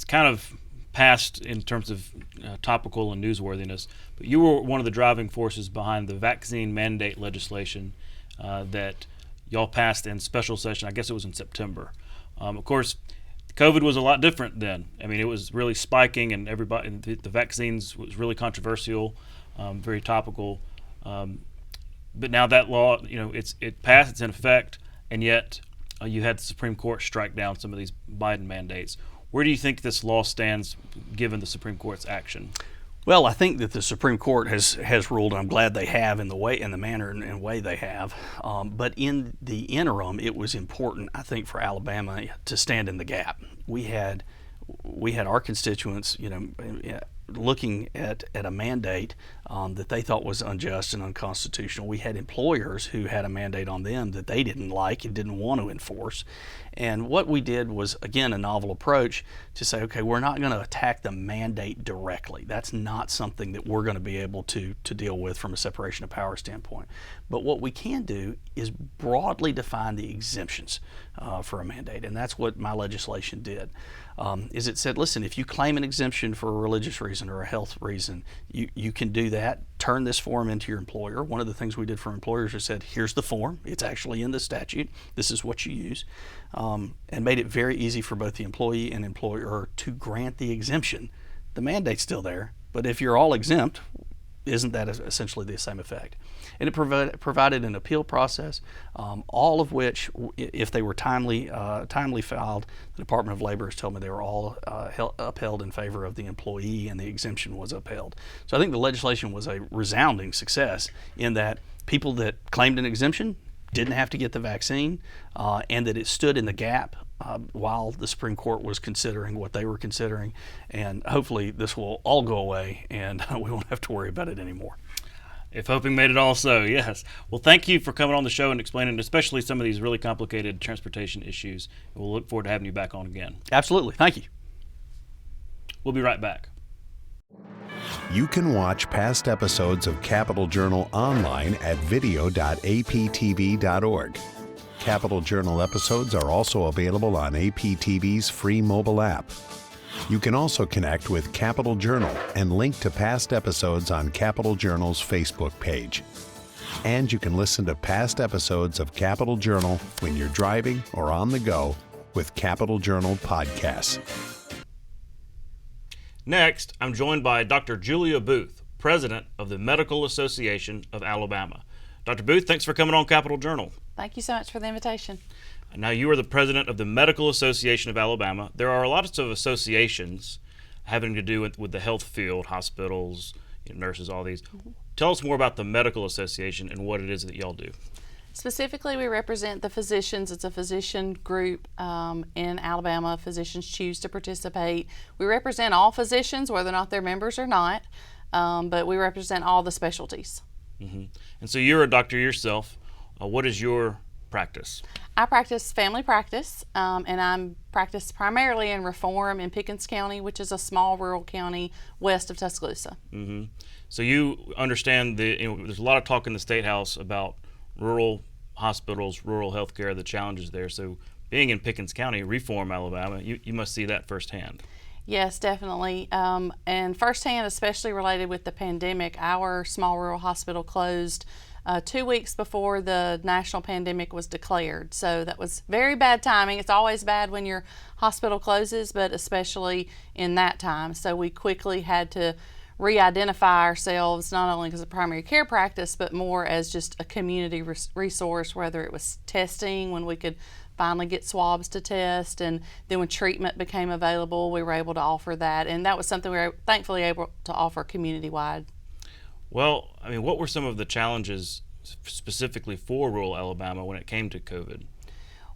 kind of past in terms of topical and newsworthiness, but you were one of the driving forces behind the vaccine mandate legislation that y'all passed in special session. I guess it was in September. Of course, COVID was a lot different then. I mean, it was really spiking, and the vaccines was really controversial, very topical. But now that law, it passed, it's in effect, and yet you had the Supreme Court strike down some of these Biden mandates. Where do you think this law stands given the Supreme Court's action? Well, I think that the Supreme Court has ruled, and I'm glad they have in the manner and way they have. But in the interim, it was important, I think, for Alabama to stand in the gap. We had our constituents, looking at a mandate that they thought was unjust and unconstitutional. We had employers who had a mandate on them that they didn't like and didn't want to enforce. And what we did was, again, a novel approach to say, okay, we're not going to attack the mandate directly. That's not something that we're going to be able to deal with from a separation of power standpoint. But what we can do is broadly define the exemptions for a mandate, and that's what my legislation did. Is it said, listen, if you claim an exemption for a religious reason or a health reason, you can do that. Turn this form into your employer. One of the things we did for employers was said, here's the form. It's actually in the statute. This is what you use. And made it very easy for both the employee and employer to grant the exemption. The mandate's still there, but if you're all exempt, isn't that essentially the same effect? And it provided an appeal process, all of which, if they were timely filed, the Department of Labor has told me they were all upheld in favor of the employee, and the exemption was upheld. So I think the legislation was a resounding success in that people that claimed an exemption didn't have to get the vaccine, and that it stood in the gap while the Supreme Court was considering what they were considering. And hopefully this will all go away and we won't have to worry about it anymore. If hoping made it all so, yes. Well, thank you for coming on the show and explaining especially some of these really complicated transportation issues. We'll look forward to having you back on again. Absolutely. Thank you. We'll be right back. You can watch past episodes of Capital Journal online at video.aptv.org. Capital Journal episodes are also available on APTV's free mobile app. You can also connect with Capital Journal and link to past episodes on Capital Journal's Facebook page. And you can listen to past episodes of Capital Journal when you're driving or on the go with Capital Journal podcasts. Next, I'm joined by Dr. Julia Booth, President of the Medical Association of Alabama. Dr. Booth, thanks for coming on Capital Journal. Thank you so much for the invitation. Now, you are the president of the Medical Association of Alabama. There are lots of associations having to do with the health field, hospitals, nurses, all these. Mm-hmm. Tell us more about the Medical Association and what it is that y'all do. Specifically, we represent the physicians. It's a physician group in Alabama. Physicians choose to participate. We represent all physicians, whether or not they're members or not, but we represent all the specialties. Mm-hmm. And so you're a doctor yourself. What is your practice? I practice family practice, and I'm practiced primarily in Reform in Pickens County, which is a small rural county west of Tuscaloosa. Mm-hmm. So you understand there's a lot of talk in the State House about rural hospitals, rural healthcare, the challenges there. So being in Pickens County, Reform, Alabama, you must see that firsthand. Yes, definitely. And firsthand, especially related with the pandemic, our small rural hospital closed 2 weeks before the national pandemic was declared. So that was very bad timing. It's always bad when your hospital closes, but especially in that time. So we quickly had to re-identify ourselves, not only as a primary care practice, but more as just a community resource, whether it was testing, when we could finally get swabs to test, and then when treatment became available, we were able to offer that. And that was something we were thankfully able to offer community-wide. Well, I mean, what were some of the challenges specifically for rural Alabama when it came to COVID?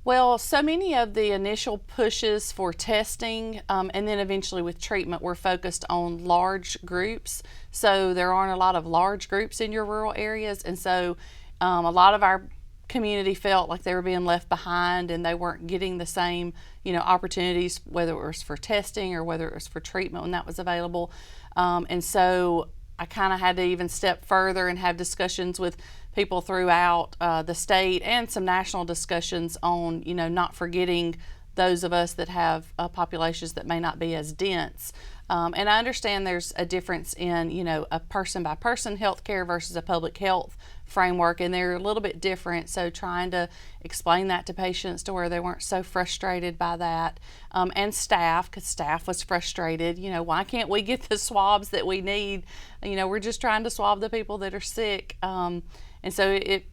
Well, so many of the initial pushes for testing and then eventually with treatment were focused on large groups. So there aren't a lot of large groups in your rural areas, and so a lot of our community felt like they were being left behind and they weren't getting the same, opportunities, whether it was for testing or whether it was for treatment when that was available. And so I kind of had to even step further and have discussions with people throughout the state and some national discussions on, not forgetting those of us that have populations that may not be as dense. And I understand there's a difference in, a person-by-person healthcare versus a public health framework, and they're a little bit different. So trying to explain that to patients to where they weren't so frustrated by that, and staff, because staff was frustrated. Why can't we get the swabs that we need? We're just trying to swab the people that are sick. And so it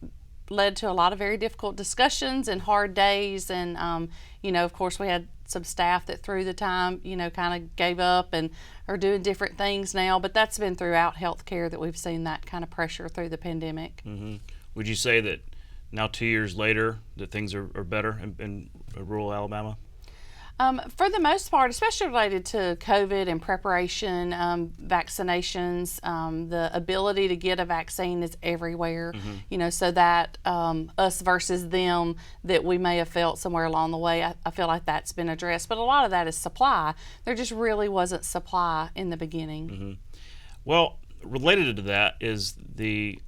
led to a lot of very difficult discussions and hard days. And, of course, we had some staff that through the time, kind of gave up and are doing different things now. But that's been throughout healthcare that we've seen that kind of pressure through the pandemic. Mm-hmm. Would you say that now 2 years later that things are better in rural Alabama? For the most part, especially related to COVID and preparation, vaccinations, the ability to get a vaccine is everywhere, so that us versus them that we may have felt somewhere along the way, I feel like that's been addressed. But a lot of that is supply. There just really wasn't supply in the beginning. Well, related to that is the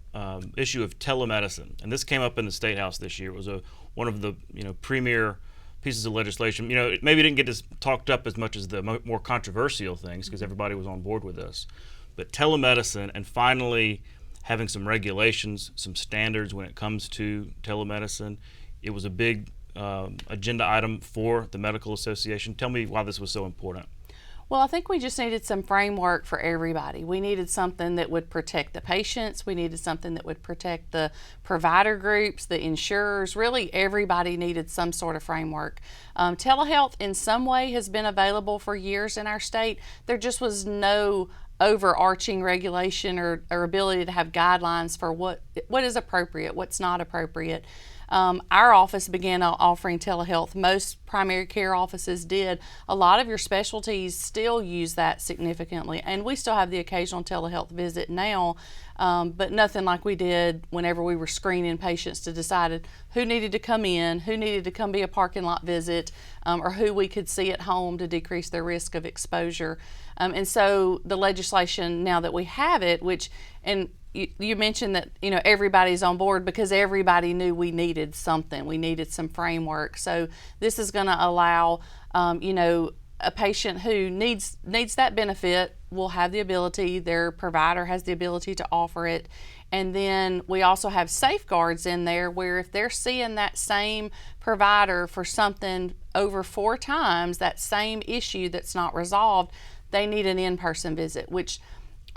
issue of telemedicine, and this came up in the State House this year. It was one of the premier pieces of legislation. It maybe didn't get as talked up as much as the more controversial things because everybody was on board with this. But telemedicine and finally having some regulations, some standards when it comes to telemedicine, it was a big agenda item for the Medical Association. Tell me why this was so important. Well, I think we just needed some framework for everybody. We needed something that would protect the patients. We needed something that would protect the provider groups, the insurers. Really, everybody needed some sort of framework. Telehealth in some way has been available for years in our state. There just was no overarching regulation or ability to have guidelines for what is appropriate, what's not appropriate. Our office began offering telehealth. Most primary care offices did. A lot of your specialties still use that significantly, and we still have the occasional telehealth visit now, but nothing like we did whenever we were screening patients to decide who needed to come in, who needed to come be a parking lot visit, or who we could see at home to decrease their risk of exposure. And so the legislation, now that we have it, you mentioned that everybody's on board because everybody knew we needed something. We needed some framework. So this is going to allow a patient who needs that benefit will have the ability. Their provider has the ability to offer it. And then we also have safeguards in there where if they're seeing that same provider for something over 4 times, that same issue that's not resolved, they need an in-person visit, which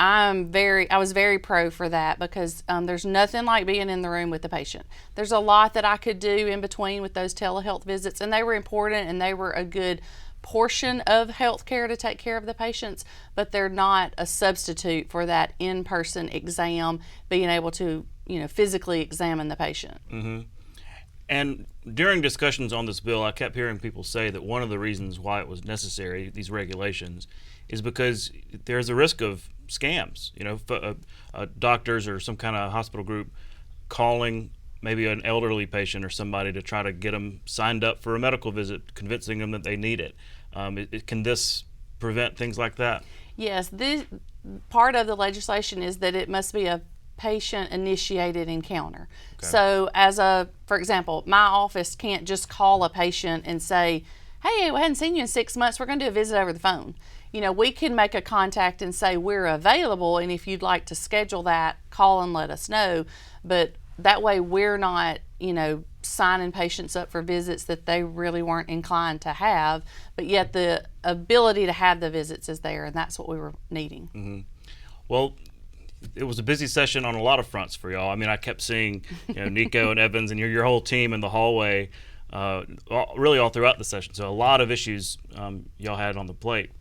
I was very pro for that because there's nothing like being in the room with the patient. There's a lot that I could do in between with those telehealth visits, and they were important and they were a good portion of healthcare to take care of the patients, but they're not a substitute for that in-person exam, being able to physically examine the patient. And during discussions on this bill, I kept hearing people say that one of the reasons why it was necessary, these regulations, is because there's a risk of scams. Doctors or some kind of hospital group calling maybe an elderly patient or somebody to try to get them signed up for a medical visit, convincing them that they need it. Can this prevent things like that? Yes, this part of the legislation is that it must be a patient-initiated encounter. Okay. So for example, my office can't just call a patient and say, hey, we hadn't seen you in 6 months, we're going to do a visit over the phone. We can make a contact and say we're available, and if you'd like to schedule that, call and let us know. But that way we're not, signing patients up for visits that they really weren't inclined to have, but yet the ability to have the visits is there, and that's what we were needing. Well, it was a busy session on a lot of fronts for y'all. I mean, I kept seeing Nico and Evans and your whole team in the hallway really all throughout the session. So a lot of issues y'all had on the plate.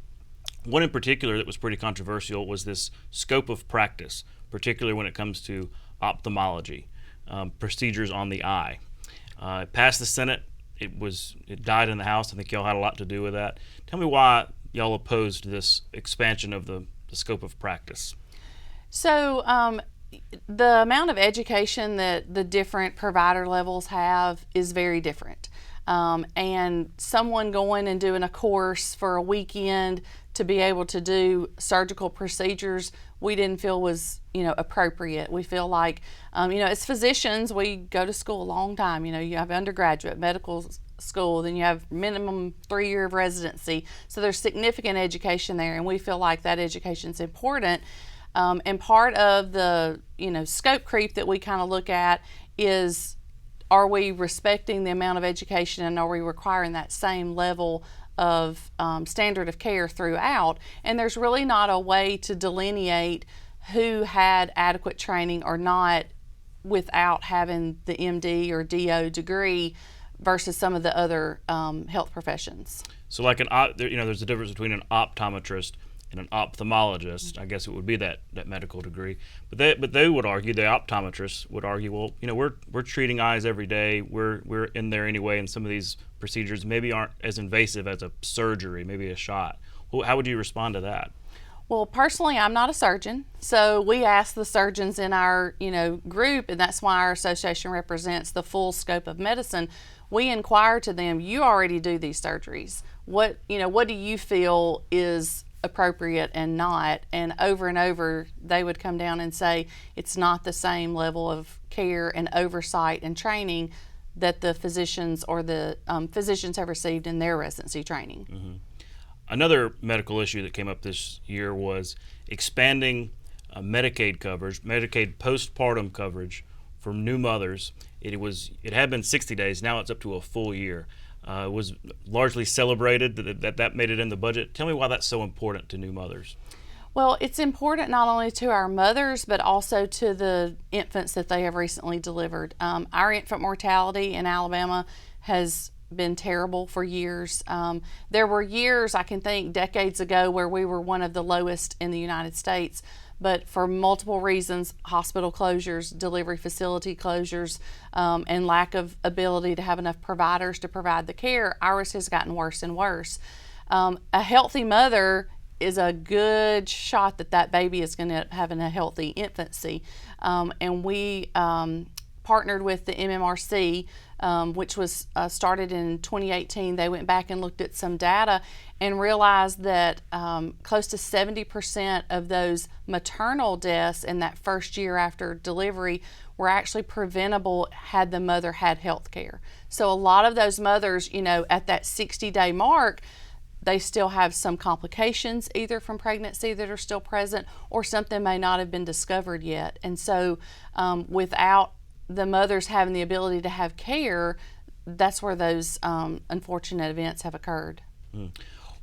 One in particular that was pretty controversial was this scope of practice, particularly when it comes to ophthalmology, procedures on the eye. It passed the Senate. It died in the House. I think y'all had a lot to do with that. Tell me why y'all opposed this expansion of the scope of practice. So the amount of education that the different provider levels have is very different. And someone going and doing a course for a weekend to be able to do surgical procedures, we didn't feel was appropriate. We feel like as physicians, we go to school a long time. You have undergraduate medical school, then you have minimum 3 year of residency, so there's significant education there, and we feel like that education is important. And part of the scope creep that we kind of look at is, are we respecting the amount of education, and are we requiring that same level of standard of care throughout? And there's really not a way to delineate who had adequate training or not without having the MD or DO degree versus some of the other health professions. So like there's a difference between an optometrist and an ophthalmologist. I guess it would be that medical degree. But they would argue, the optometrists would argue, well, we're treating eyes every day. We're in there anyway, and some of these procedures maybe aren't as invasive as a surgery, maybe a shot. Well, how would you respond to that? Well, personally, I'm not a surgeon, so we ask the surgeons in our, group, and that's why our association represents the full scope of medicine. We inquire to them, you already do these surgeries. What do you feel is appropriate and not? And over, they would come down and say it's not the same level of care and oversight and training that the physicians or the physicians have received in their residency training. Mm-hmm. Another medical issue that came up this year was expanding Medicaid coverage, Medicaid postpartum coverage for new mothers. It had been 60 days, now it's up to a full year. It was largely celebrated that made it in the budget. Tell me why that's so important to new mothers. Well, it's important not only to our mothers, but also to the infants that they have recently delivered. Our infant mortality in Alabama has been terrible for years. There were years, I can think decades ago, where we were one of the lowest in the United States, but for multiple reasons, hospital closures, delivery facility closures, and lack of ability to have enough providers to provide the care, ours has gotten worse and worse. A healthy mother is a good shot that baby is going to have a healthy infancy. And we partnered with the MMRC, which was started in 2018. They went back and looked at some data and realized that close to 70% of those maternal deaths in that first year after delivery were actually preventable had the mother had health care. So a lot of those mothers, at that 60-day mark, they still have some complications either from pregnancy that are still present, or something may not have been discovered yet. And so without the mothers having the ability to have care, that's where those unfortunate events have occurred.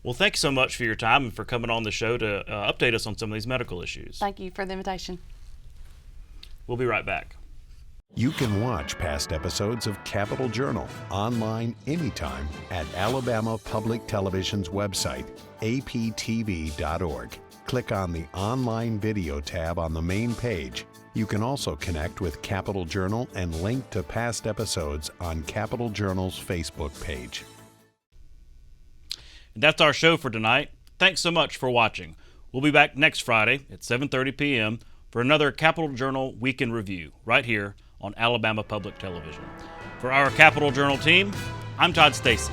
Well, thanks so much for your time and for coming on the show to update us on some of these medical issues. Thank you for the invitation. We'll be right back. You can watch past episodes of Capitol Journal online anytime at Alabama Public Television's website, aptv.org. Click on the Online Video tab on the main page. You can also connect with Capitol Journal and link to past episodes on Capitol Journal's Facebook page. And that's our show for tonight. Thanks so much for watching. We'll be back next Friday at 7:30 p.m. for another Capitol Journal Weekend Review right here on Alabama Public Television. For our Capitol Journal team, I'm Todd Stacy.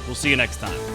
We'll see you next time.